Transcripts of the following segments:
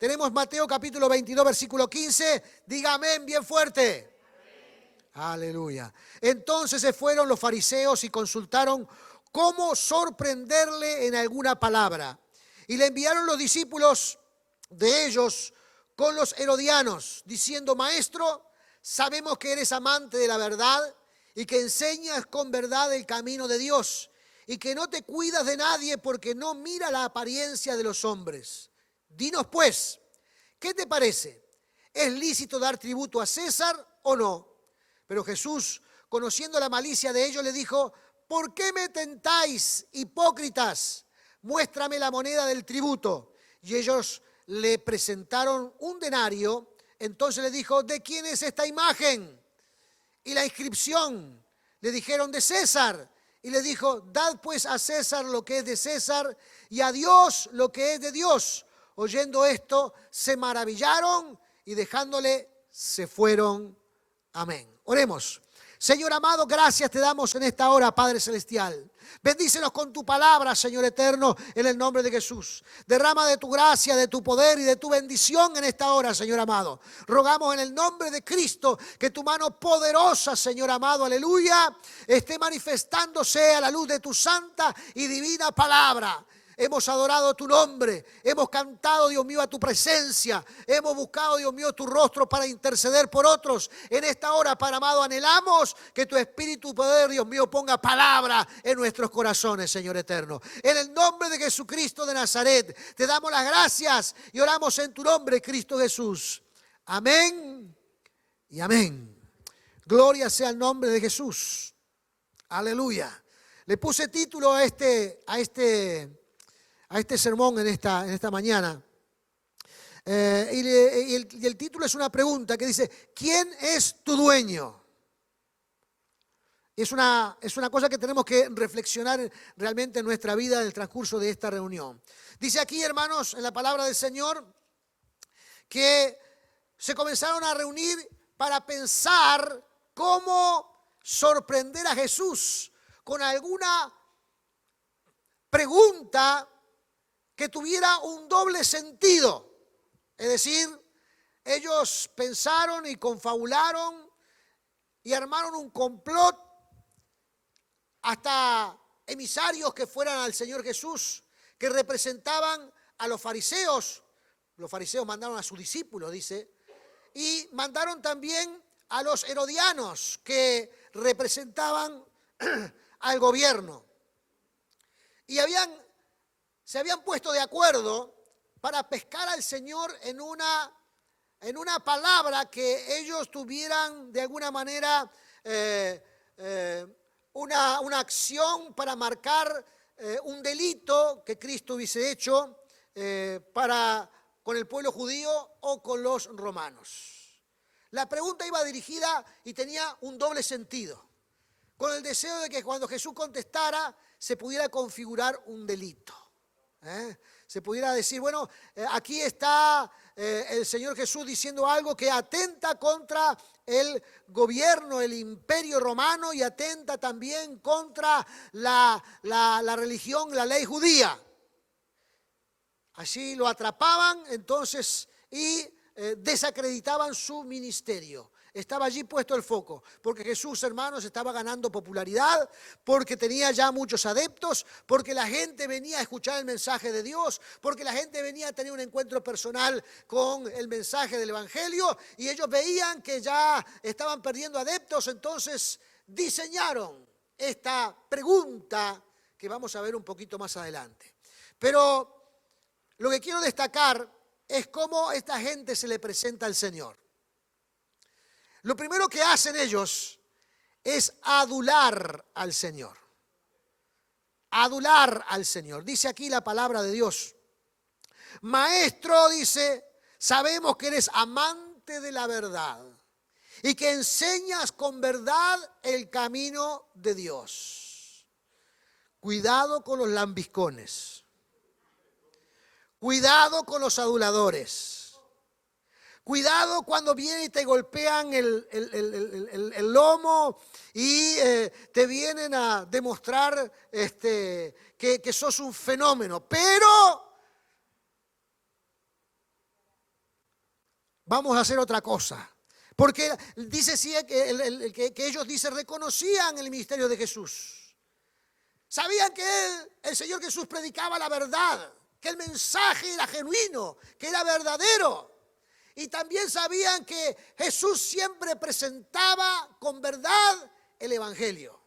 Tenemos Mateo capítulo 22, versículo 15. Diga amén bien fuerte. Aleluya. Entonces se fueron los fariseos y consultaron cómo sorprenderle en alguna palabra. Y le enviaron los discípulos de ellos con los herodianos, diciendo: Maestro, sabemos que eres amante de la verdad y que enseñas con verdad el camino de Dios y que no te cuidas de nadie porque no mira la apariencia de los hombres. Dinos pues, ¿qué te parece? ¿Es lícito dar tributo a César o no? Pero Jesús, conociendo la malicia de ellos, le dijo: ¿por qué me tentáis, hipócritas? Muéstrame la moneda del tributo. Y ellos le presentaron un denario. Entonces le dijo: ¿de quién es esta imagen y la inscripción? Le dijeron: de César. Y le dijo: dad pues a César lo que es de César y a Dios lo que es de Dios. Oyendo esto, se maravillaron y dejándole, se fueron. Amén. Oremos. Señor amado, gracias te damos en esta hora, Padre Celestial. Bendícenos con tu palabra, Señor eterno, en el nombre de Jesús. Derrama de tu gracia, de tu poder y de tu bendición en esta hora, Señor amado. Rogamos en el nombre de Cristo que tu mano poderosa, Señor amado, aleluya, esté manifestándose a la luz de tu santa y divina palabra. Hemos adorado tu nombre, hemos cantado, Dios mío, a tu presencia, hemos buscado, Dios mío, tu rostro para interceder por otros. En esta hora, Padre amado, anhelamos que tu Espíritu poder, Dios mío, ponga palabra en nuestros corazones, Señor eterno. En el nombre de Jesucristo de Nazaret, te damos las gracias y oramos en tu nombre, Cristo Jesús. Amén y amén. Gloria sea el nombre de Jesús. Aleluya. Le puse título a este sermón en esta mañana. Y el título es una pregunta que dice: ¿quién es tu dueño? Es una cosa que tenemos que reflexionar realmente en nuestra vida en el transcurso de esta reunión. Dice aquí, hermanos, en la palabra del Señor, que se comenzaron a reunir para pensar cómo sorprender a Jesús con alguna pregunta que tuviera un doble sentido. Es decir, ellos pensaron y confabularon y armaron un complot, hasta emisarios que fueran al Señor Jesús, que representaban a los fariseos. Los fariseos mandaron a sus discípulos, dice, y mandaron también a los herodianos, que representaban al gobierno. Y se habían puesto de acuerdo para pescar al Señor en una palabra que ellos tuvieran de alguna manera una acción para marcar un delito que Cristo hubiese hecho con el pueblo judío o con los romanos. La pregunta iba dirigida y tenía un doble sentido, con el deseo de que cuando Jesús contestara se pudiera configurar un delito. Se pudiera decir, bueno, aquí está el Señor Jesús diciendo algo que atenta contra el gobierno, el imperio romano, y atenta también contra la religión, la ley judía. Así lo atrapaban entonces y desacreditaban su ministerio. Estaba allí puesto el foco, porque Jesús, hermanos, estaba ganando popularidad, porque tenía ya muchos adeptos, porque la gente venía a escuchar el mensaje de Dios, porque la gente venía a tener un encuentro personal con el mensaje del Evangelio, y ellos veían que ya estaban perdiendo adeptos. Entonces diseñaron esta pregunta que vamos a ver un poquito más adelante. Pero lo que quiero destacar es cómo esta gente se le presenta al Señor. Lo primero que hacen ellos es adular al Señor. Adular al Señor. Dice aquí la palabra de Dios: Maestro, dice, sabemos que eres amante de la verdad y que enseñas con verdad el camino de Dios. Cuidado con los lambiscones. Cuidado con los aduladores. Cuidado cuando vienen y te golpean el lomo y te vienen a demostrar que sos un fenómeno. Pero vamos a hacer otra cosa. Porque dice sí, que ellos reconocían el ministerio de Jesús. Sabían que el Señor Jesús predicaba la verdad, que el mensaje era genuino, que era verdadero. Y también sabían que Jesús siempre presentaba con verdad el Evangelio.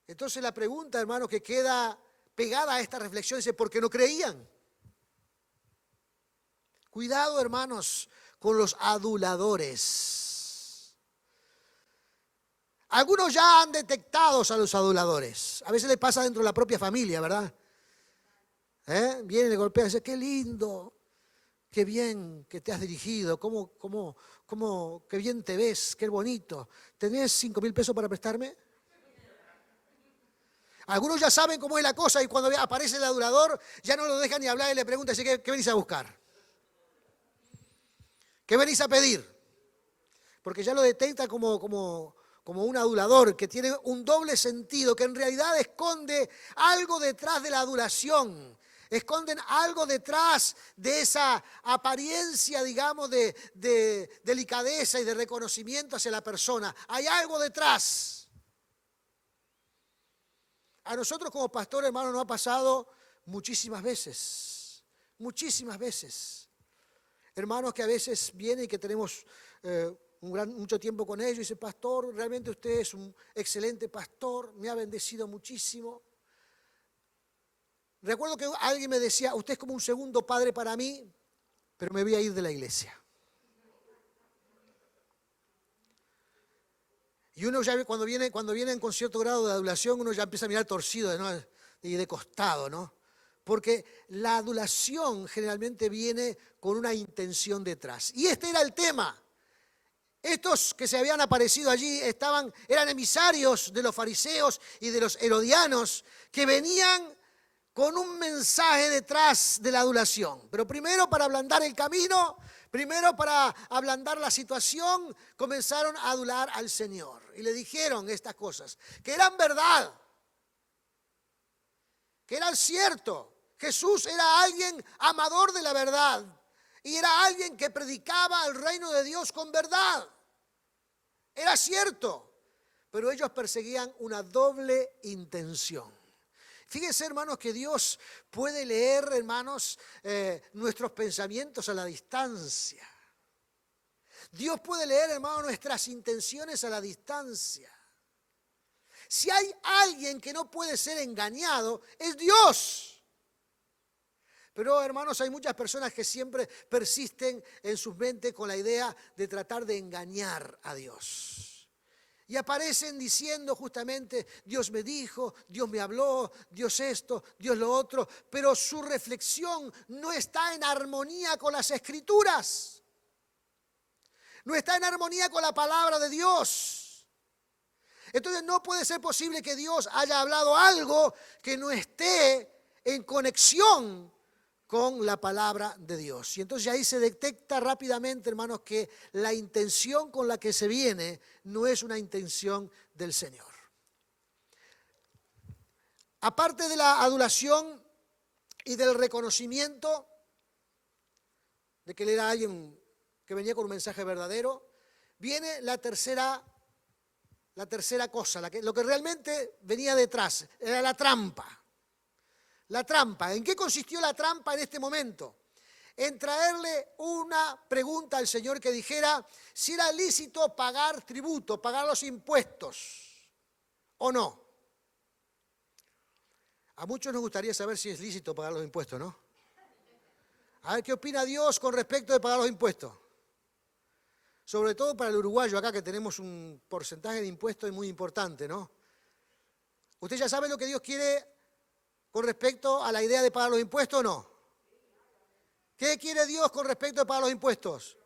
Entonces la pregunta, hermanos, que queda pegada a esta reflexión es: ¿por qué no creían? Cuidado, hermanos, con los aduladores. Algunos ya han detectado a los aduladores. A veces les pasa dentro de la propia familia, ¿verdad? Vienen y golpean y dicen: qué lindo, qué bien que te has dirigido, qué bien te ves, qué bonito. ¿Tenés 5,000 pesos para prestarme? Algunos ya saben cómo es la cosa y cuando aparece el adulador ya no lo dejan ni hablar y le preguntan: ¿qué venís a buscar? ¿Qué venís a pedir? Porque ya lo detecta como un adulador que tiene un doble sentido, que en realidad esconde algo detrás de la adulación. Esconden algo detrás de esa apariencia, digamos, de delicadeza y de reconocimiento hacia la persona. Hay algo detrás. A nosotros como pastores, hermanos, nos ha pasado muchísimas veces. Muchísimas veces. Hermanos que a veces vienen y que tenemos mucho tiempo con ellos y dicen: pastor, realmente usted es un excelente pastor, me ha bendecido muchísimo. Recuerdo que alguien me decía: usted es como un segundo padre para mí, pero me voy a ir de la iglesia. Y uno ya cuando vienen con cierto grado de adulación, uno ya empieza a mirar torcido, ¿no? Y de costado, ¿no? Porque la adulación generalmente viene con una intención detrás. Y este era el tema. Estos que se habían aparecido allí eran emisarios de los fariseos y de los herodianos que venían con un mensaje detrás de la adulación. Pero primero, para ablandar el camino, primero para ablandar la situación, comenzaron a adular al Señor. Y le dijeron estas cosas, que eran verdad, que eran cierto. Jesús era alguien amador de la verdad y era alguien que predicaba el reino de Dios con verdad. Era cierto, pero ellos perseguían una doble intención. Fíjense, hermanos, que Dios puede leer, hermanos, nuestros pensamientos a la distancia. Dios puede leer, hermanos, nuestras intenciones a la distancia. Si hay alguien que no puede ser engañado, es Dios. Pero, hermanos, hay muchas personas que siempre persisten en sus mentes con la idea de tratar de engañar a Dios. Y aparecen diciendo justamente: Dios me dijo, Dios me habló, Dios esto, Dios lo otro. Pero su reflexión no está en armonía con las Escrituras. No está en armonía con la palabra de Dios. Entonces no puede ser posible que Dios haya hablado algo que no esté en conexión con la palabra de Dios. Y entonces ahí se detecta rápidamente, hermanos, que la intención con la que se viene no es una intención del Señor. Aparte de la adulación y del reconocimiento de que él era alguien que venía con un mensaje verdadero, viene la tercera cosa, lo que realmente venía detrás, era la trampa. La trampa. ¿En qué consistió la trampa en este momento? En traerle una pregunta al Señor que dijera si era lícito pagar tributo, pagar los impuestos o no. A muchos nos gustaría saber si es lícito pagar los impuestos, ¿no? A ver qué opina Dios con respecto de pagar los impuestos. Sobre todo para el uruguayo acá, que tenemos un porcentaje de impuestos muy importante, ¿no? ¿Usted ya sabe lo que Dios quiere con respecto a la idea de pagar los impuestos o no? ¿Qué quiere Dios con respecto a pagar los impuestos?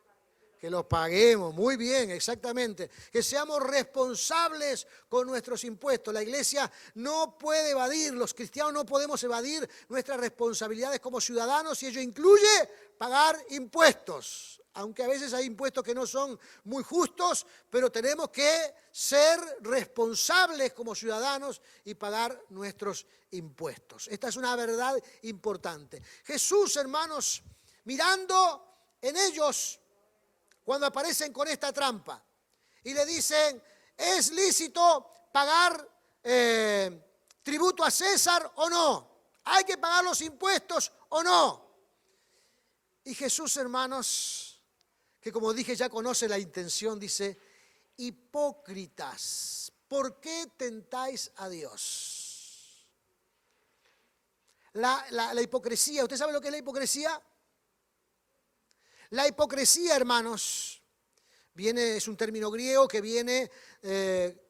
Que los paguemos, muy bien, exactamente. Que seamos responsables con nuestros impuestos. La iglesia no puede evadir, los cristianos no podemos evadir nuestras responsabilidades como ciudadanos y ello incluye pagar impuestos. Aunque a veces hay impuestos que no son muy justos, pero tenemos que ser responsables como ciudadanos y pagar nuestros impuestos. Esta es una verdad importante. Jesús, hermanos, mirando en ellos cuando aparecen con esta trampa y le dicen, ¿es lícito pagar tributo a César o no? ¿Hay que pagar los impuestos o no? Y Jesús, hermanos, que como dije ya conoce la intención, dice, hipócritas, ¿por qué tentáis a Dios? La hipocresía, ¿usted sabe lo que es la hipocresía? La hipocresía, hermanos, es un término griego que viene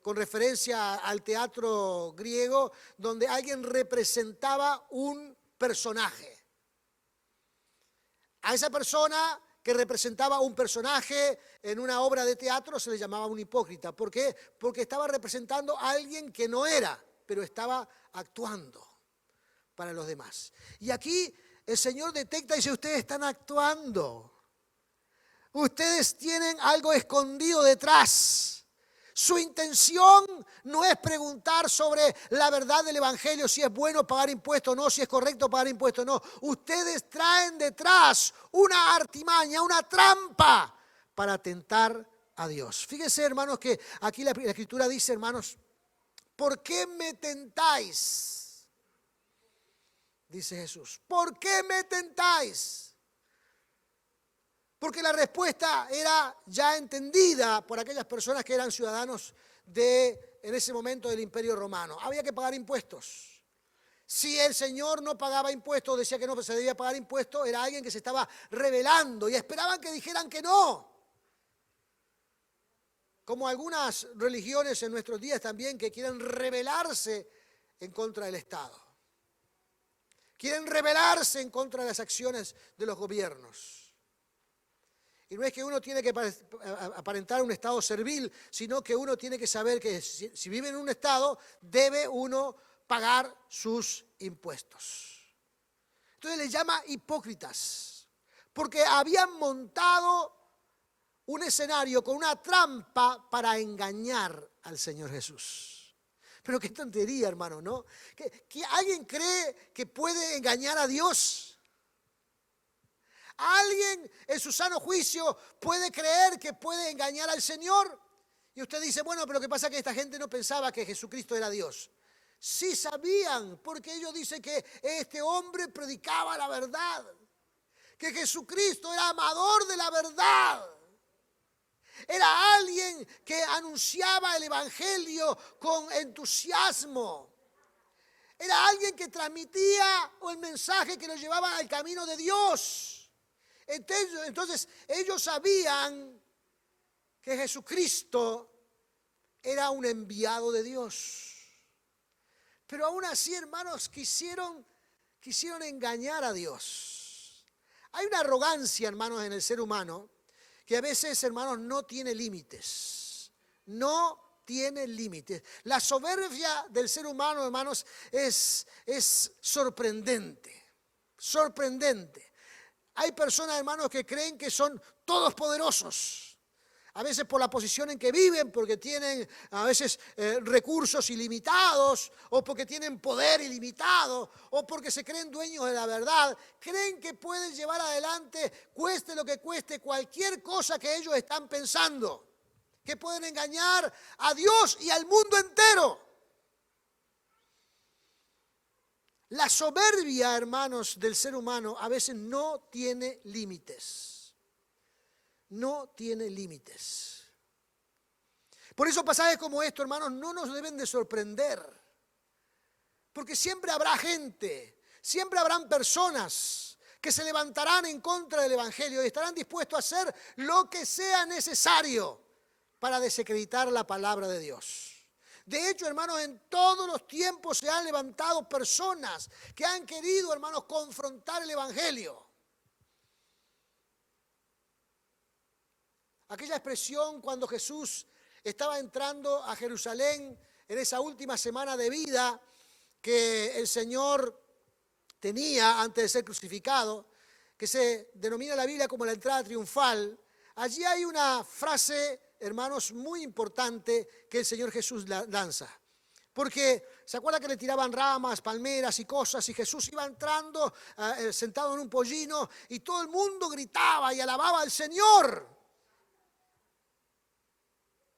con referencia al teatro griego, donde alguien representaba un personaje. A esa persona que representaba un personaje en una obra de teatro se le llamaba un hipócrita. ¿Por qué? Porque estaba representando a alguien que no era, pero estaba actuando para los demás. Y aquí el Señor detecta y dice, ustedes están actuando. Ustedes tienen algo escondido detrás. Su intención no es preguntar sobre la verdad del Evangelio, si es bueno pagar impuestos o no, si es correcto pagar impuestos o no. Ustedes traen detrás una artimaña, una trampa para tentar a Dios. Fíjense, hermanos, que aquí la Escritura dice, hermanos, ¿por qué me tentáis? Dice Jesús, ¿por qué me tentáis? Porque la respuesta era ya entendida por aquellas personas que eran ciudadanos en ese momento del Imperio Romano. Había que pagar impuestos. Si el Señor no pagaba impuestos, decía que no se debía pagar impuestos, era alguien que se estaba rebelando y esperaban que dijeran que no. Como algunas religiones en nuestros días también que quieren rebelarse en contra del Estado. Quieren rebelarse en contra de las acciones de los gobiernos. Y no es que uno tiene que aparentar un estado servil, sino que uno tiene que saber que si vive en un estado, debe uno pagar sus impuestos. Entonces les llama hipócritas, porque habían montado un escenario con una trampa para engañar al Señor Jesús. Pero qué tontería, hermano, ¿no? ¿Que alguien cree que puede engañar a Dios? ¿Alguien en su sano juicio puede creer que puede engañar al Señor? Y usted dice, bueno, pero lo que pasa es que esta gente no pensaba que Jesucristo era Dios. Sí sabían, porque ellos dicen que este hombre predicaba la verdad, que Jesucristo era amador de la verdad. Era alguien que anunciaba el Evangelio con entusiasmo. Era alguien que transmitía el mensaje que los llevaba al camino de Dios. Entonces ellos sabían que Jesucristo era un enviado de Dios. Pero aún así, hermanos, quisieron engañar a Dios. Hay una arrogancia, hermanos, en el ser humano que a veces, hermanos, no tiene límites. No tiene límites. La soberbia del ser humano, hermanos, es sorprendente. Sorprendente. Hay personas, hermanos, que creen que son todos poderosos. A veces por la posición en que viven, porque tienen a veces recursos ilimitados, o porque tienen poder ilimitado, o porque se creen dueños de la verdad. Creen que pueden llevar adelante, cueste lo que cueste, cualquier cosa que ellos están pensando. Que pueden engañar a Dios y al mundo entero. La soberbia, hermanos, del ser humano a veces no tiene límites. No tiene límites. Por eso pasajes como esto, hermanos, no nos deben de sorprender. Porque siempre habrá gente, siempre habrán personas que se levantarán en contra del Evangelio y estarán dispuestos a hacer lo que sea necesario para desacreditar la palabra de Dios. De hecho, hermanos, en todos los tiempos se han levantado personas que han querido, hermanos, confrontar el Evangelio. Aquella expresión cuando Jesús estaba entrando a Jerusalén en esa última semana de vida que el Señor tenía antes de ser crucificado, que se denomina en la Biblia como la entrada triunfal. Allí hay una frase, hermanos, muy importante que el Señor Jesús lanza. Porque se acuerda que le tiraban ramas, palmeras y cosas, y Jesús iba entrando sentado en un pollino y todo el mundo gritaba y alababa al Señor.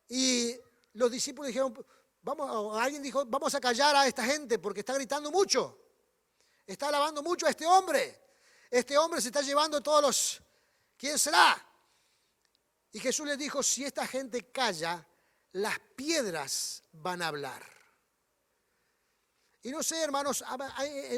Y los discípulos dijeron, alguien dijo, vamos a callar a esta gente porque está gritando mucho, está alabando mucho a este hombre. Este hombre se está llevando todos los... ¿Quién será? Y Jesús les dijo, si esta gente calla, las piedras van a hablar. Y no sé, hermanos,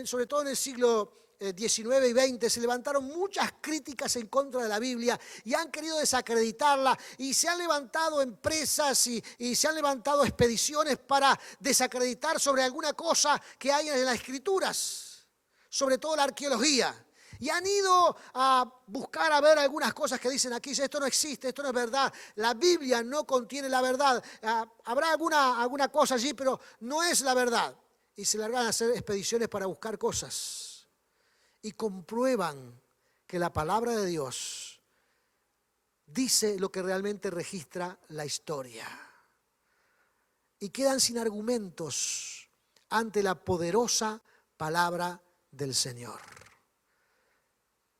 sobre todo en el siglo XIX y XX, se levantaron muchas críticas en contra de la Biblia y han querido desacreditarla, y se han levantado empresas y se han levantado expediciones para desacreditar sobre alguna cosa que hay en las Escrituras, sobre todo la arqueología. Y han ido a buscar a ver algunas cosas que dicen aquí, esto no existe, esto no es verdad, la Biblia no contiene la verdad, habrá alguna cosa allí, pero no es la verdad. Y se largan a hacer expediciones para buscar cosas y comprueban que la palabra de Dios dice lo que realmente registra la historia. Y quedan sin argumentos ante la poderosa palabra del Señor.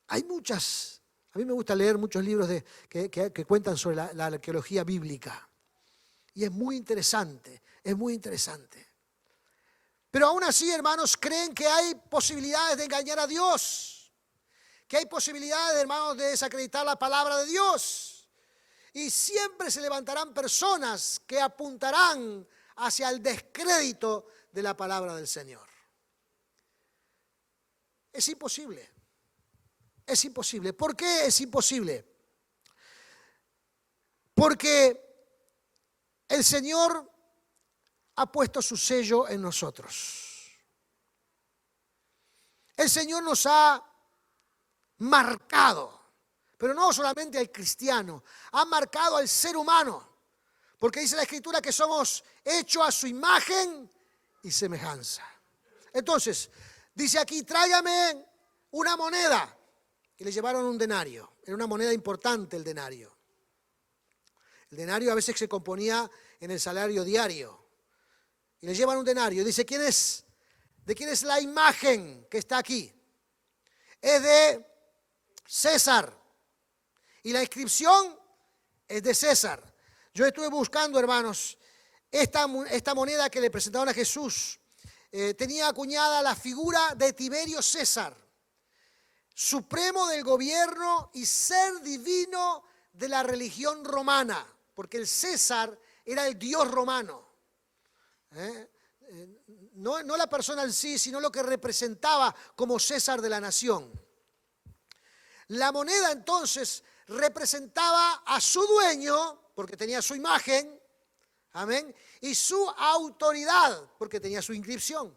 Hay muchas, a mí me gusta leer muchos libros que cuentan sobre la arqueología bíblica. Y es muy interesante, es muy interesante. Pero aún así, hermanos, creen que hay posibilidades de engañar a Dios. Que hay posibilidades, hermanos, de desacreditar la palabra de Dios. Y siempre se levantarán personas que apuntarán hacia el descrédito de la palabra del Señor. Es imposible. Es imposible. ¿Por qué es imposible? Porque el Señor ha puesto su sello en nosotros. El Señor nos ha marcado, pero no solamente al cristiano, ha marcado al ser humano, porque dice la Escritura que somos hechos a su imagen y semejanza. Entonces, dice aquí, tráigame una moneda. Y le llevaron un denario. Era una moneda importante el denario. El denario a veces se componía en el salario diario. Y le llevan un denario. Dice, ¿quién es? ¿De quién es la imagen que está aquí? Es de César. Y la inscripción es de César. Yo estuve buscando, hermanos, esta moneda que le presentaron a Jesús. Tenía acuñada la figura de Tiberio César, supremo del gobierno y ser divino de la religión romana, porque el César era el dios romano. No la persona en sí, sino lo que representaba como César de la nación. La moneda entonces representaba a su dueño, porque tenía su imagen, amén, y su autoridad, porque tenía su inscripción.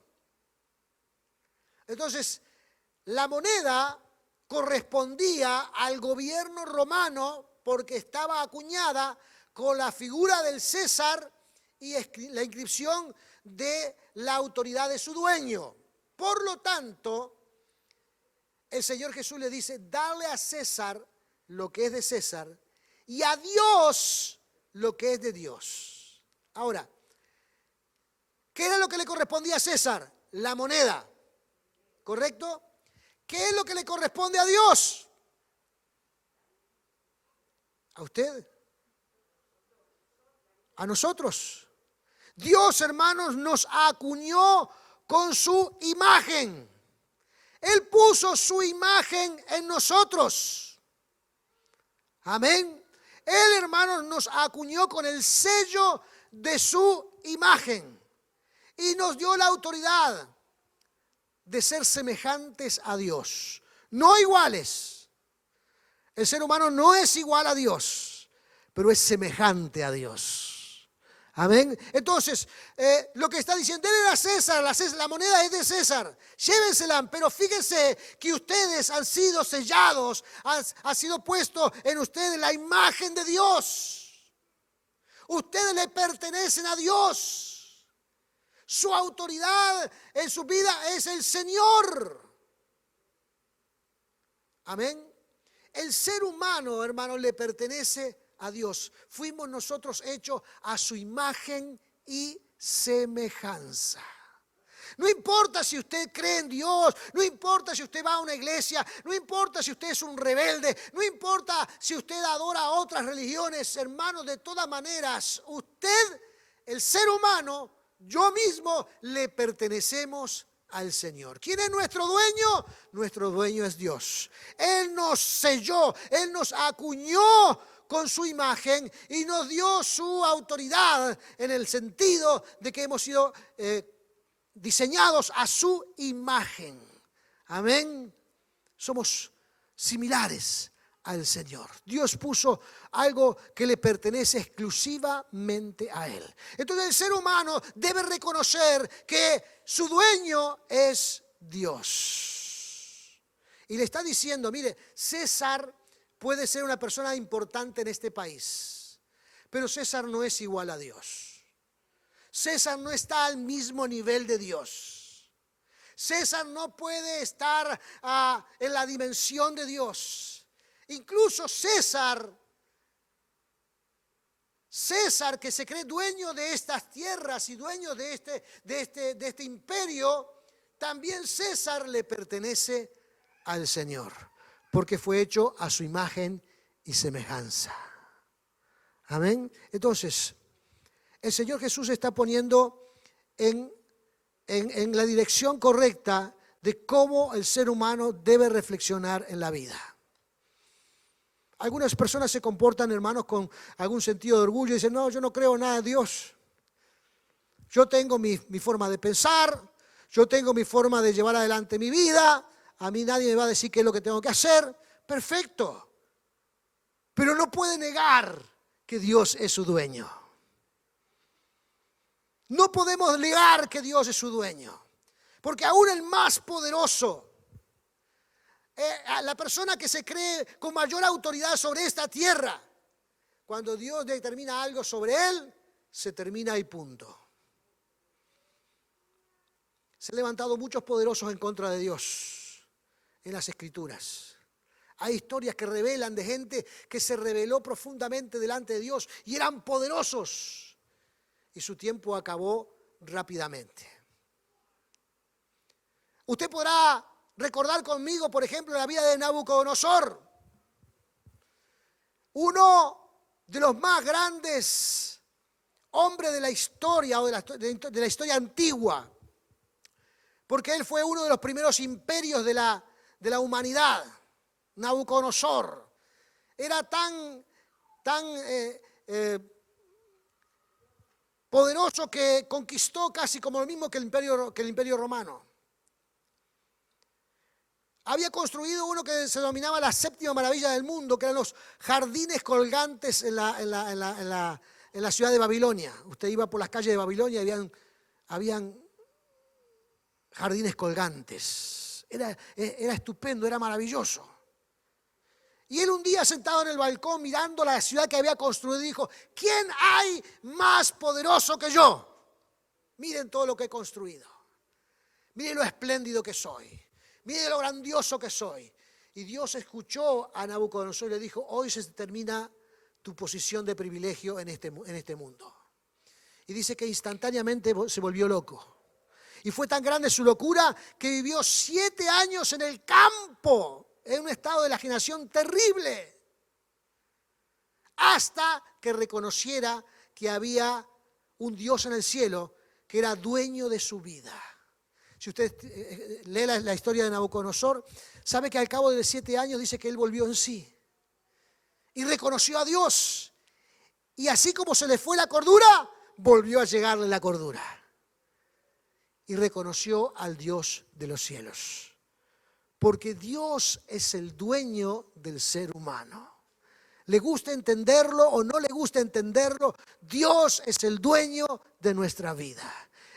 Entonces, la moneda correspondía al gobierno romano porque estaba acuñada con la figura del César y la inscripción de la autoridad de su dueño. Por lo tanto, el Señor Jesús le dice, dale a César lo que es de César y a Dios lo que es de Dios. Ahora, ¿qué era lo que le correspondía a César? La moneda, ¿correcto? ¿Qué es lo que le corresponde a Dios? ¿A usted? ¿A nosotros? Dios, hermanos, nos acuñó con su imagen. Él puso su imagen en nosotros. Amén. Él, hermanos, nos acuñó con el sello de su imagen y nos dio la autoridad de ser semejantes a Dios, no iguales. El ser humano no es igual a Dios, pero es semejante a Dios. Amén. Entonces, lo que está diciendo, denle a César, la moneda es de César, llévensela, pero fíjense que ustedes han sido sellados, ha sido puesto en ustedes la imagen de Dios. Ustedes le pertenecen a Dios. Su autoridad en su vida es el Señor. Amén. El ser humano, hermano, le pertenece a Dios. Fuimos nosotros hechos a su imagen y semejanza. No importa si usted cree en Dios, no importa si usted va a una iglesia, no importa si usted es un rebelde, no importa si usted adora a otras religiones, hermanos, de todas maneras, usted, el ser humano, yo mismo, le pertenecemos al Señor. ¿Quién es nuestro dueño? Nuestro dueño es Dios. Él nos selló, Él nos acuñó con su imagen y nos dio su autoridad en el sentido de que hemos sido diseñados a su imagen. Amén. Somos similares al Señor. Dios puso algo que le pertenece exclusivamente a Él. Entonces el ser humano debe reconocer que su dueño es Dios. Y le está diciendo, mire, César puede ser una persona importante en este país, pero César no es igual a Dios. César no está al mismo nivel de Dios. César no puede estar en la dimensión de Dios. Incluso César que se cree dueño de estas tierras y dueño de este imperio, también César le pertenece al Señor, porque fue hecho a su imagen y semejanza. Amén. Entonces, el Señor Jesús está poniendo en la dirección correcta de cómo el ser humano debe reflexionar en la vida. Algunas personas se comportan, hermanos, con algún sentido de orgullo y dicen, no, yo no creo nada en Dios. Yo tengo mi forma de pensar, yo tengo mi forma de llevar adelante mi vida, a mí nadie me va a decir qué es lo que tengo que hacer. Perfecto. Pero no puede negar que Dios es su dueño. No podemos negar que Dios es su dueño, porque aún el más poderoso, la persona que se cree con mayor autoridad sobre esta tierra, cuando Dios determina algo sobre él, se termina y punto. Se han levantado muchos poderosos en contra de Dios en las Escrituras. Hay historias que revelan de gente que se rebeló profundamente delante de Dios y eran poderosos y su tiempo acabó rápidamente. Usted podrá recordar conmigo, por ejemplo, la vida de Nabucodonosor, uno de los más grandes hombres de la historia o de la historia antigua, porque él fue uno de los primeros imperios de la humanidad. Nabucodonosor era tan poderoso que conquistó casi como lo mismo que el imperio romano. Había construido uno que se denominaba la séptima maravilla del mundo, que eran los jardines colgantes en la ciudad de Babilonia. Usted iba por las calles de Babilonia y habían jardines colgantes. Era estupendo, era maravilloso. Y él un día sentado en el balcón mirando la ciudad que había construido dijo, ¿quién hay más poderoso que yo? Miren todo lo que he construido. Miren lo espléndido que soy. Miren lo grandioso que soy. Y Dios escuchó a Nabucodonosor y le dijo, hoy se termina tu posición de privilegio en este mundo. Y dice que instantáneamente se volvió loco. Y fue tan grande su locura que vivió 7 años en el campo, en un estado de enajenación terrible, hasta que reconociera que había un Dios en el cielo que era dueño de su vida. Si usted lee la historia de Nabucodonosor, sabe que al cabo de 7 años dice que él volvió en sí y reconoció a Dios. Y así como se le fue la cordura, volvió a llegarle la cordura. Y reconoció al Dios de los cielos. Porque Dios es el dueño del ser humano. Le gusta entenderlo o no le gusta entenderlo, Dios es el dueño de nuestra vida.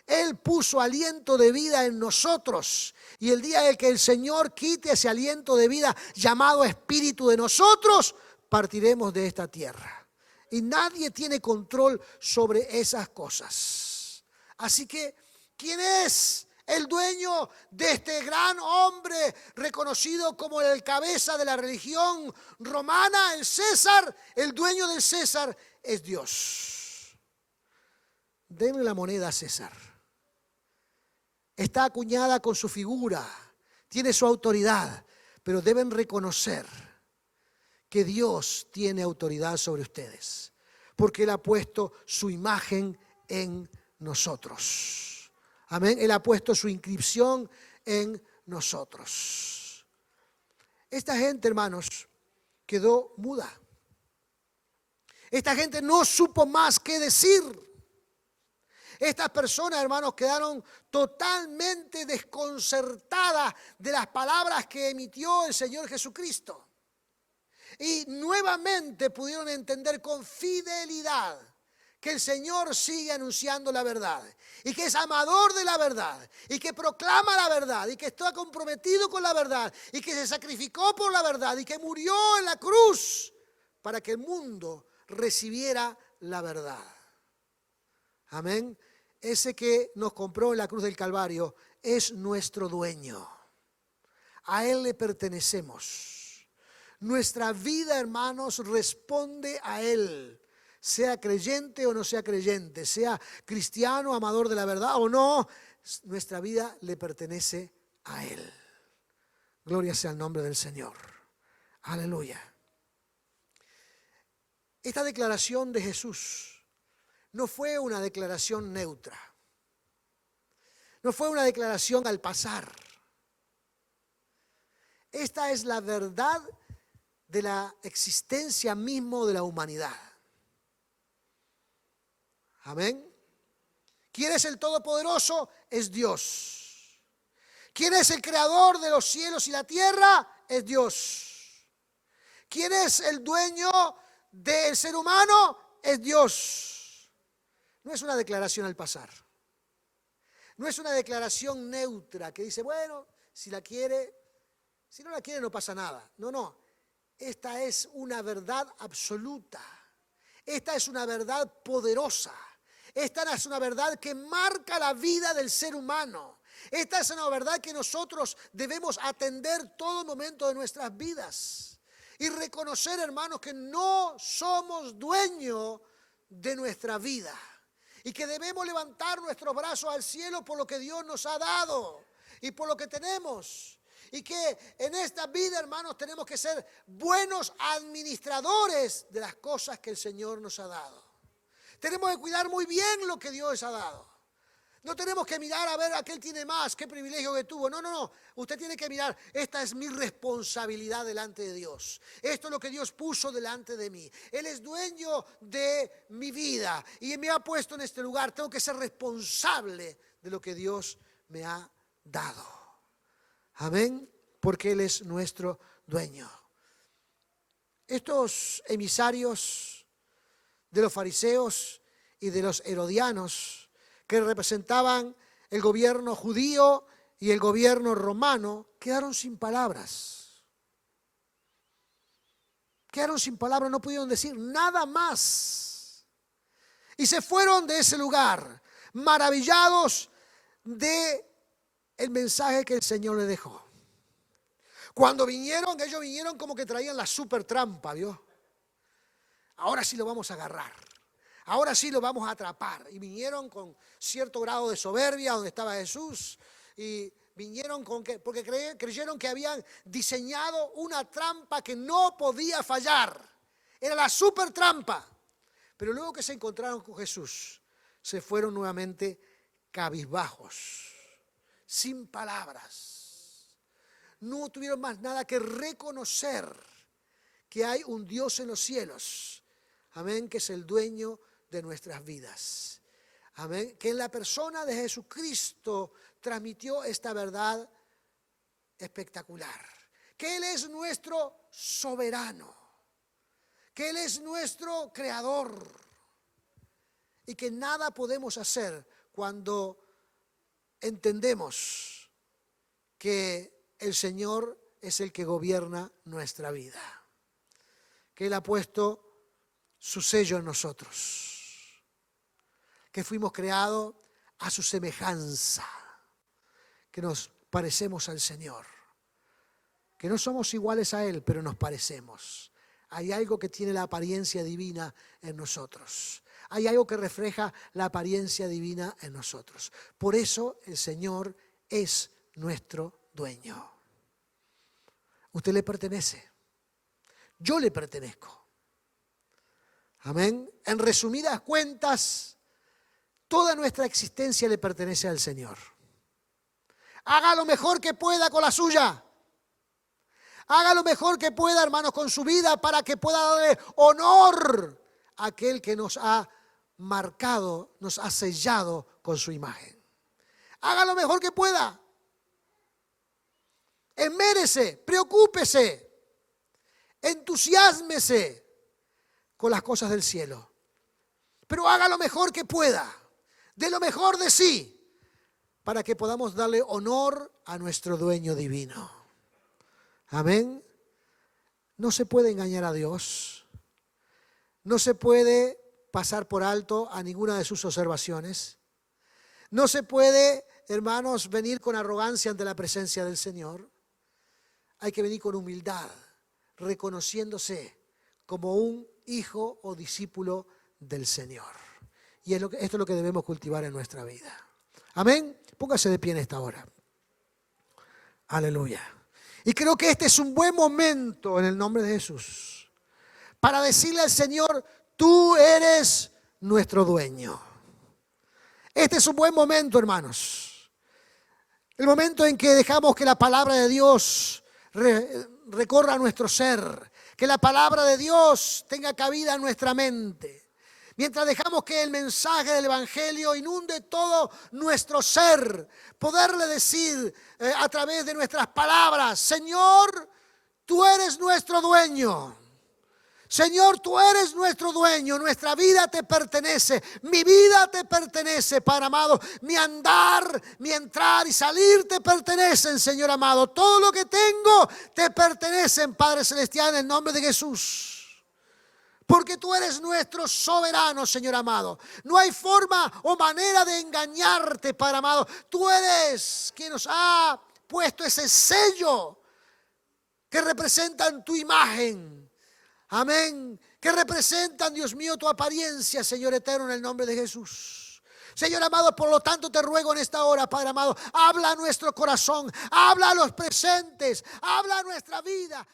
Él puso aliento de vida en nosotros. Y el día en que el Señor quite ese aliento de vida llamado espíritu de nosotros, partiremos de esta tierra. Y nadie tiene control sobre esas cosas. Así que, ¿quién es el dueño de este gran hombre reconocido como el cabeza de la religión romana, el César? El dueño del César es Dios. denle la moneda a César. Está acuñada con su figura, tiene su autoridad, pero deben reconocer que Dios tiene autoridad sobre ustedes, porque Él ha puesto su imagen en nosotros. Amén. Él ha puesto su inscripción en nosotros. Esta gente, hermanos, quedó muda. Esta gente no supo más qué decir. Estas personas, hermanos, quedaron totalmente desconcertadas de las palabras que emitió el Señor Jesucristo. Y nuevamente pudieron entender con fidelidad que el Señor sigue anunciando la verdad y que es amador de la verdad y que proclama la verdad y que está comprometido con la verdad y que se sacrificó por la verdad y que murió en la cruz para que el mundo recibiera la verdad. Amén. Ese que nos compró en la cruz del Calvario es nuestro dueño. A Él le pertenecemos. Nuestra vida, hermanos, responde a Él. Sea creyente o no sea creyente, sea cristiano, amador de la verdad o no, nuestra vida le pertenece a Él. Gloria sea el nombre del Señor. Aleluya. Esta declaración de Jesús no fue una declaración neutra. No fue una declaración al pasar. Esta es la verdad de la existencia mismo de la humanidad. Amén. ¿Quién es el Todopoderoso? Es Dios. ¿Quién es el Creador de los cielos y la tierra? Es Dios. ¿Quién es el dueño del ser humano? Es Dios. No es una declaración al pasar. No es una declaración neutra que dice, bueno, si la quiere, si no la quiere no pasa nada. No, no. Esta es una verdad absoluta. Esta es una verdad poderosa. Esta es una verdad que marca la vida del ser humano. Esta es una verdad que nosotros debemos atender todo momento de nuestras vidas. Y reconocer, hermanos, que no somos dueños de nuestra vida. Y que debemos levantar nuestros brazos al cielo por lo que Dios nos ha dado y por lo que tenemos. Y que en esta vida, hermanos, tenemos que ser buenos administradores de las cosas que el Señor nos ha dado. Tenemos que cuidar muy bien lo que Dios ha dado. No tenemos que mirar a ver aquel tiene más, qué privilegio que tuvo. No, no, no. Usted tiene que mirar, esta es mi responsabilidad delante de Dios. Esto es lo que Dios puso delante de mí. Él es dueño de mi vida y me ha puesto en este lugar. Tengo que ser responsable de lo que Dios me ha dado. Amén. Porque Él es nuestro dueño. Estos emisarios de los fariseos y de los herodianos, que representaban el gobierno judío y el gobierno romano, quedaron sin palabras. Quedaron sin palabras, no pudieron decir nada más. Y se fueron de ese lugar, maravillados de el mensaje que el Señor les dejó. Cuando vinieron, ellos vinieron como que traían la super trampa, ¿vio? Ahora sí lo vamos a agarrar. Ahora sí lo vamos a atrapar. Y vinieron con cierto grado de soberbia donde estaba Jesús. Y vinieron porque creyeron que habían diseñado una trampa que no podía fallar. Era la super trampa. Pero luego que se encontraron con Jesús, se fueron nuevamente cabizbajos, sin palabras. No tuvieron más nada que reconocer que hay un Dios en los cielos. Amén, que es el dueño de nuestras vidas. Amén, que en la persona de Jesucristo transmitió esta verdad espectacular. Que Él es nuestro soberano. Que Él es nuestro creador. Y que nada podemos hacer cuando entendemos que el Señor es el que gobierna nuestra vida. Que Él ha puesto su sello en nosotros, que fuimos creados a su semejanza, que nos parecemos al Señor, que no somos iguales a Él, pero nos parecemos. Hay algo que tiene la apariencia divina en nosotros. hay algo que refleja la apariencia divina en nosotros. Por eso el Señor es nuestro dueño. Usted le pertenece. Yo le pertenezco. Amén. En resumidas cuentas, toda nuestra existencia le pertenece al Señor. Haga lo mejor que pueda con la suya. Haga lo mejor que pueda, hermanos, con su vida para que pueda darle honor a aquel que nos ha marcado, nos ha sellado con su imagen. Haga lo mejor que pueda. Esmérese, preocúpese, entusiásmese con las cosas del cielo. Pero haga lo mejor que pueda, dé lo mejor de sí, para que podamos darle honor a nuestro dueño divino. Amén. No se puede engañar a Dios. No se puede pasar por alto a ninguna de sus observaciones. No se puede, hermanos, venir con arrogancia ante la presencia del Señor. Hay que venir con humildad, reconociéndose como un hijo o discípulo del Señor. Y esto es lo que debemos cultivar en nuestra vida. Amén. Póngase de pie en esta hora. Aleluya. Y creo que este es un buen momento en el nombre de Jesús para decirle al Señor, tú eres nuestro dueño. Este es un buen momento, hermanos. El momento en que dejamos que la palabra de Dios recorra nuestro ser, que la palabra de Dios tenga cabida en nuestra mente. Mientras dejamos que el mensaje del Evangelio inunde todo nuestro ser, poderle decir a través de nuestras palabras, Señor, tú eres nuestro dueño. Señor, tú eres nuestro dueño, nuestra vida te pertenece, mi vida te pertenece, Padre amado, mi andar, mi entrar y salir te pertenecen, Señor amado. Todo lo que tengo te pertenece, Padre Celestial, en el nombre de Jesús. Porque tú eres nuestro soberano, Señor amado. No hay forma o manera de engañarte, Padre amado. Tú eres quien nos ha puesto ese sello que representan tu imagen. Amén. Que representan, Dios mío, tu apariencia, Señor eterno, en el nombre de Jesús. Señor amado, por lo tanto te ruego en esta hora, Padre amado, habla a nuestro corazón, habla a los presentes, habla a nuestra vida.